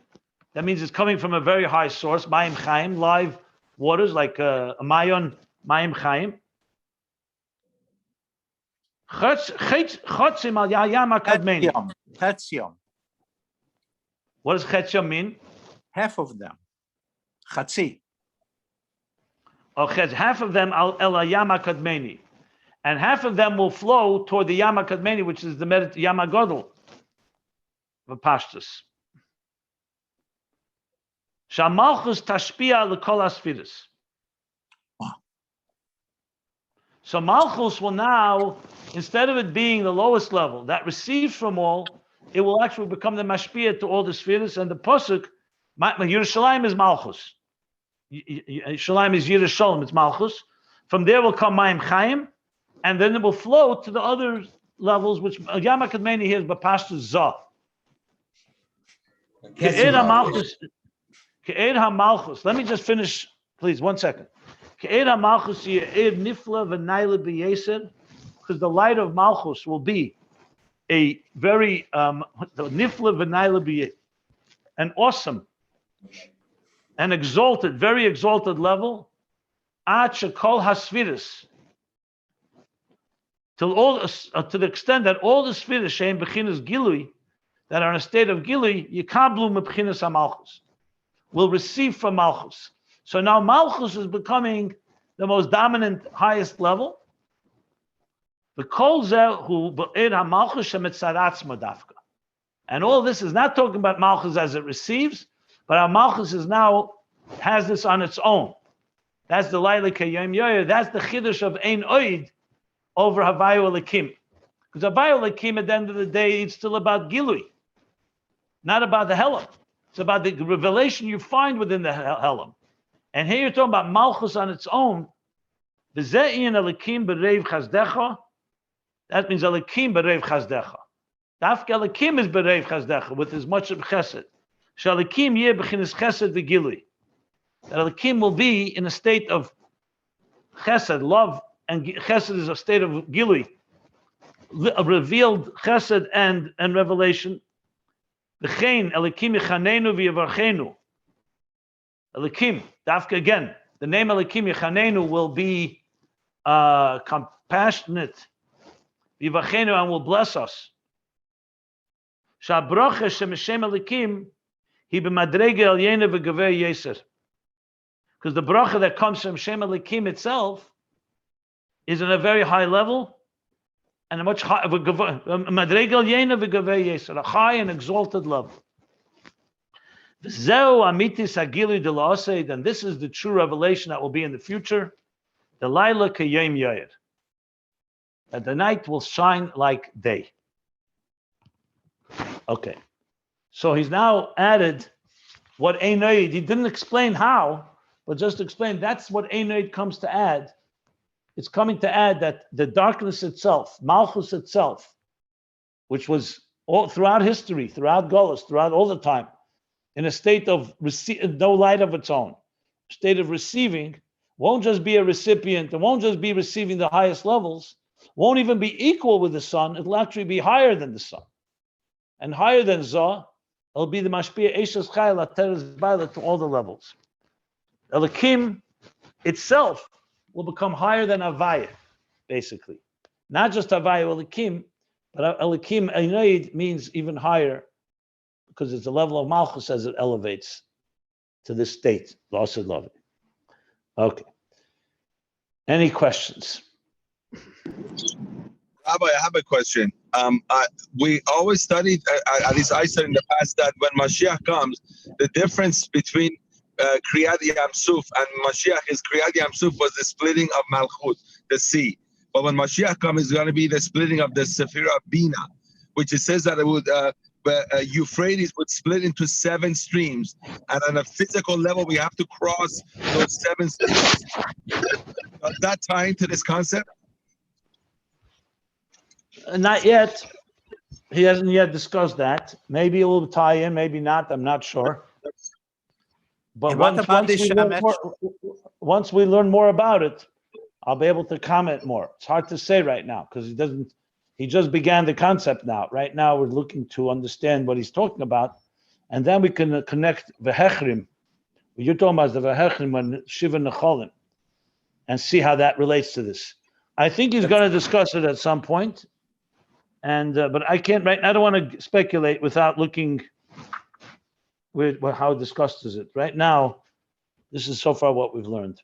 That means it's coming from a very high source, Mayim Chayim, live waters like a Mayon Mayim Chayim. Chotzim al Yayam HaKadmeni. Chetzion. What does Chetzion mean? Half of them. Chatzi. Half of them al Yam HaKadmeni. And half of them will flow toward the Yam HaKadmeni, which is the Yam HaGodel of Pashtus. Shamalchus tashpia l'kol asfiris. So Malchus will now, instead of it being the lowest level that receives from all, it will actually become the mashpia to all the spheres. And the pasuk, Yerushalayim is Malchus. Yerushalayim is Yerushalayim, it's Malchus. From there will come Mayim Chaim, and then it will flow to the other levels, which Yam HaKadmeni here is Bapashtus Zah. Ke'ed HaMalchus. Let me just finish, please, 1 second. Ke'ed HaMalchus Ye'ed Nifla V'Naila B'Yeser, because the light of Malchus will be a very Nifla V'Naila B'Yeser, an awesome, an exalted, very exalted level, Ad Shekol HaSfiris, till all to the extent that all the Sfiris Shein B'chinas Gilui, that are in a state of Gilui, Yikablu M'B'chinas HaMalchus, will receive from Malchus. So now Malchus is becoming the most dominant, highest level. And all this is not talking about Malchus as it receives, but our Malchus is now has this on its own. That's the Laila Kayom Yoyer. That's the Chiddush of Ayn Oyd over Havaya Elokim. Because Havaya Elokim at the end of the day, it's still about Gilui, not about the Helam. It's about the revelation you find within the Helam. And here you're talking about Malchus on its own. V'ze'in Elokim b'reiv chazdecha. That means Elokim b'reiv chazdecha. Dafka Elokim is b'reiv chazdecha with as much of chesed. Sh'Elokim yeh b'chinas chesed v'gilui. That Elokim will be in a state of chesed, love, and chesed is a state of gilui, a revealed chesed and revelation. V'chein Elokim yechanenu v'yevarchenu. Elokim, dafka again, the name Elokim yechanenu will be compassionate, v'yevarchenu, and will bless us. Sha'bracha shemishem Elokim hi b'madrege elyena v'gavei yeser. Because the bracha that comes from Shem Elokim itself is in a very high level and a much high, a high and exalted level. And this is the true revelation that will be in the future. The Laila Kayem Yair. That the night will shine like day. Okay. So he's now added what Ayn Oyd, he didn't explain how, but just to explain, that's what Ayn Oyd comes to add. It's coming to add that the darkness itself, Malchus itself, which was all throughout history, throughout Golos, throughout all the time, in a state of no light of its own, state of receiving, won't just be a recipient, it won't just be receiving the highest levels, won't even be equal with the sun, it'll actually be higher than the sun. And higher than Zah, it'll be the Mashpia Eishes Chayil Ateres Baila to all the levels. Elokim itself will become higher than Havaya, basically. Not just Havaya Elokim, but Elokim Ayn Oyd means even higher because it's the level of Malchus as it elevates to this state. Lost of love. Okay. Any questions? Rabbi, I have a question. We always studied, at least I said in the past, that when Mashiach comes, the difference between Kriyat Yam Suf and Mashiach is Kriyat Yam Suf was the splitting of Malchut, the sea. But when Mashiach comes, it's going to be the splitting of the Sephira Bina. which it says that it would Euphrates would split into 7 streams, and on a physical level, we have to cross those 7 streams. Does that tie into this concept? Not yet. He hasn't yet discussed that. Maybe it will tie in, maybe not. I'm not sure. But And what about the Shemesh? once we learn more about it, I'll be able to comment more. It's hard to say right now because he just began the concept now. Right now, we're looking to understand what he's talking about, and then we can connect v'hechrim. What you're talking about is the v'hechrim and shiva necholim, and see how that relates to this. I think he's going to discuss it at some point, and but I can't right now. I don't want to speculate without looking with how discussed is it. Right now, this is so far what we've learned.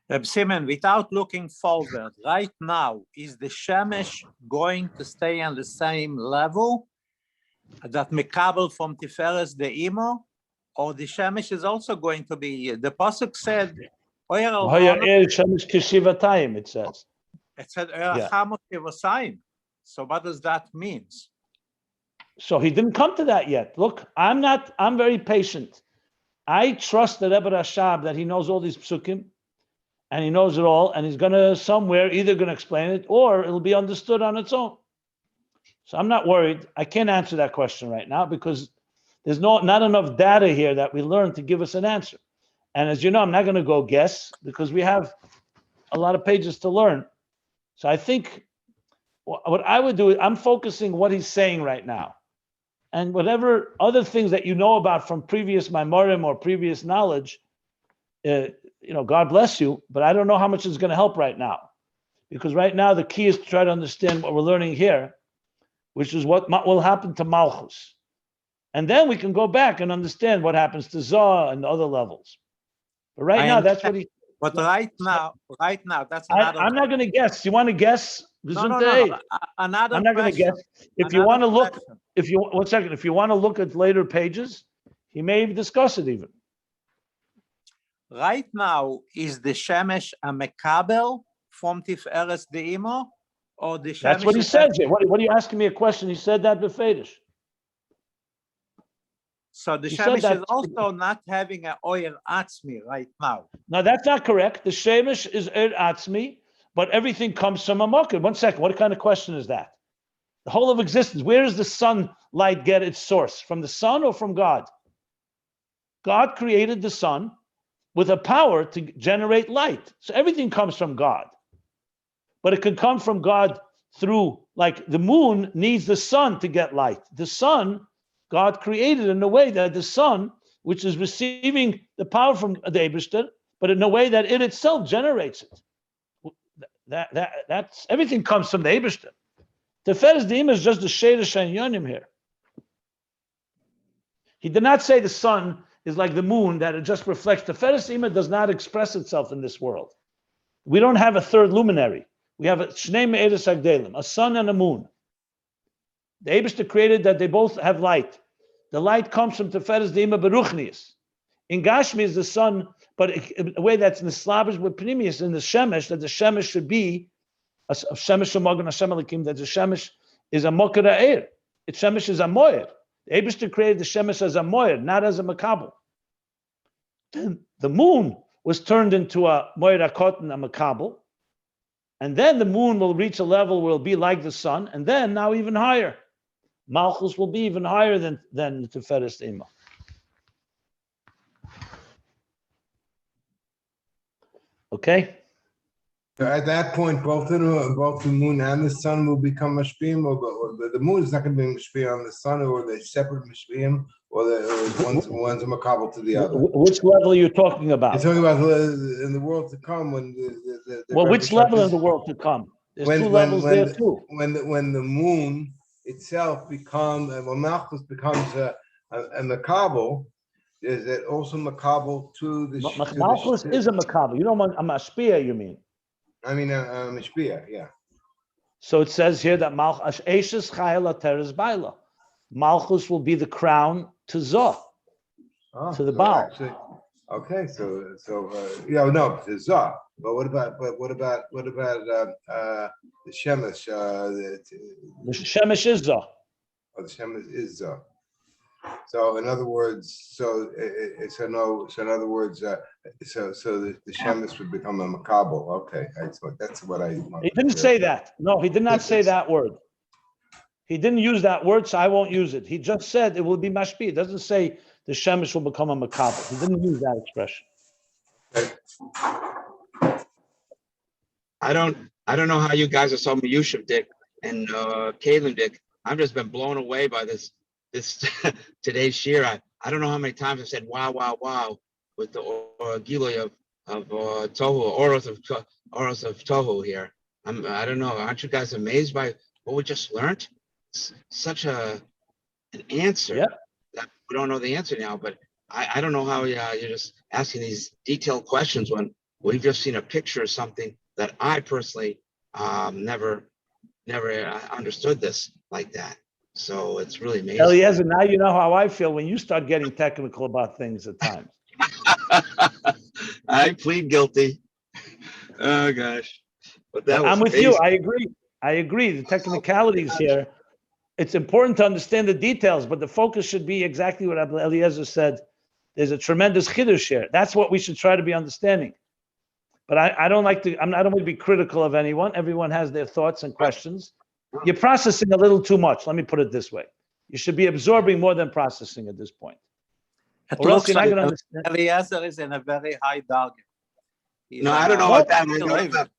Reb Simon, without looking forward, right now, is the Shemesh going to stay on the same level that Mekabel from Tiferes the Imo, or the Shemesh is also going to be? The pasuk said, Shemesh kishivatayim. It says. It said, so what does that mean? So he didn't come to that yet. Look, I'm very patient. I trust the Rebbe Rashab that he knows all these psukim, and he knows it all, and he's gonna somewhere either gonna explain it or it'll be understood on its own. So I'm not worried. I can't answer that question right now because there's not enough data here that we learn to give us an answer. And as you know, I'm not gonna go guess because we have a lot of pages to learn. So I think what I would do is I'm focusing what he's saying right now. And whatever other things that you know about from previous Maimorim or previous knowledge, God bless you, but I don't know how much is going to help right now. Because right now the key is to try to understand what we're learning here, which is what will happen to Malchus. And then we can go back and understand what happens to Zohar and other levels. But right now, that's what he... But right now, that's another... I'm not going to guess. You want to guess? No. I'm not going to guess. If you want to look, if you want to look at later pages, he may discuss it even. Right now, is the Shemesh a Mekabel from Tiferes the Imo, or the Shemesh? That's what he says here. What are you asking me a question? He said that befedish. So the Shemesh is also not having an Oyer Atzmi right now. No, that's not correct. The Shemesh is Oyer Atzmi, but everything comes from a Mokud. 1 second. What kind of question is that? The whole of existence. Where does the sunlight get its source? From the sun or from God? God created the sun with a power to generate light. So everything comes from God. But it can come from God through, like the moon needs the sun to get light. The sun, God created in a way that the sun, which is receiving the power from the Eibishter, but in a way that it itself generates it. That's everything comes from the Eibishter. Tiferes De'im is just the Sheir Shanyonim here. He did not say the sun is like the moon, that it just reflects. The Tiferes De'im does not express itself in this world. We don't have a third luminary. We have a Shnei Me'eres Agdelim, a sun and a moon. The Eibishter created that they both have light. The light comes from Tiferes De'im Beruchnius. In Gashmi is the sun, but in a way that's Nislabish with Pnimius in the Shemesh, that the Shemesh should be a Shemesh Shemogan Hashem Elokim, that the Shemesh is a Mokar Eir. Its Shemesh is a Moyer. The Eibishter created the Shemesh as a Moyer, not as a Makabel. Then the moon was turned into a Moyer Akotan, a Makabel. And then the moon will reach a level where it'll be like the sun, and then now even higher. Malchus will be even higher than the Tiferes De'im. Okay? At that point, both the moon and the sun will become mashpiyim, or the moon is not going to be mashpiyim on the sun, or the separate mashpiyim, or one's a makabel to the other. Which level are you talking about? You're talking about in the world to come when which level in the world to come? There's two levels there too. When the moon itself becomes, Malchus becomes a makabel, is it also makabel to the? Malchus is a makabel. You don't want a mashpia, you mean? I mean a mashpia, yeah. So it says here that Malchus Ashes Chayla Teres Baila. Malchus will be the crown to Zoh, to the Baal. Actually, okay, so no, to Zoh. But what about the Shemesh? The Shemesh is Zoh. or the Shemesh is Zah. So in other words, so in other words, so the Shemesh would become a makabel. Okay, that's what I. He didn't say that. No, he did not say that word. He didn't use that word, so I won't use it. He just said it will be mashpi. It doesn't say the shemesh will become a makabel. He didn't use that expression. I don't know how you guys are so Miyushav Dick and Kalim Dick. I've just been blown away by this today's Shiur. I don't know how many times I've said wow, wow, wow with the Giloy of Tohu, Oros of Tohu here. I don't know. Aren't you guys amazed by what we just learned? It's such an answer that we don't know the answer now, but I don't know how you're just asking these detailed questions when we've just seen a picture of something that I personally never understood this like that. So it's really amazing. Eliezer, now you know how I feel when you start getting technical about things at times. I plead guilty. Oh gosh. But that was I'm with amazing. you. I agree. The technicalities here, it's important to understand the details, but the focus should be exactly what Eliezer said. There's a tremendous chiddush here. That's what we should try to be understanding. But I don't want to be critical of anyone. Everyone has their thoughts and questions. You're processing a little too much. Let me put it this way. You should be absorbing more than processing at this point. It Or else looks you're not like going to understand. Eliezer is in a very high dark. No, I don't know about that.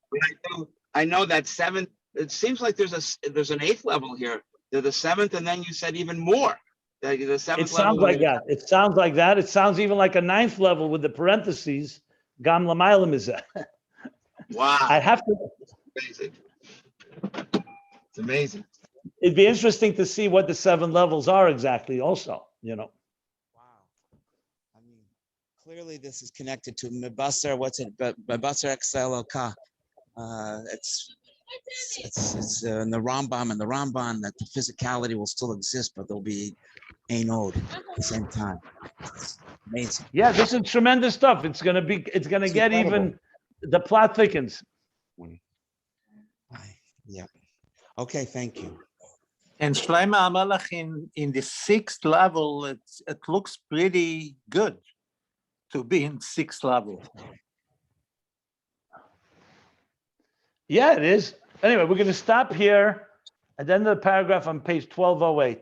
I know that seventh. It seems like there's an eighth level here. There's the seventh, and then you said even more. The seventh It sounds like that. It sounds like that. It sounds even like a ninth level with the parentheses. Gam lamaylam is that. Wow. I have to. Amazing. It's amazing. It'd be interesting to see what the 7 levels are exactly. Also, Wow. I mean, clearly this is connected to Mebasar. What's it? Mebasar XLLK. It's in the Rambam and the Ramban that the physicality will still exist, but there'll be Ayn Oyd at the same time. It's amazing. yeah, this is tremendous stuff. It's gonna get incredible. even. The plot thickens. Yeah. Okay. Thank you. And Shlomo HaMelech in the 6th level, it looks pretty good to be in 6th level. Yeah, it is. Anyway, we're going to stop here at the end of the paragraph on page 1208.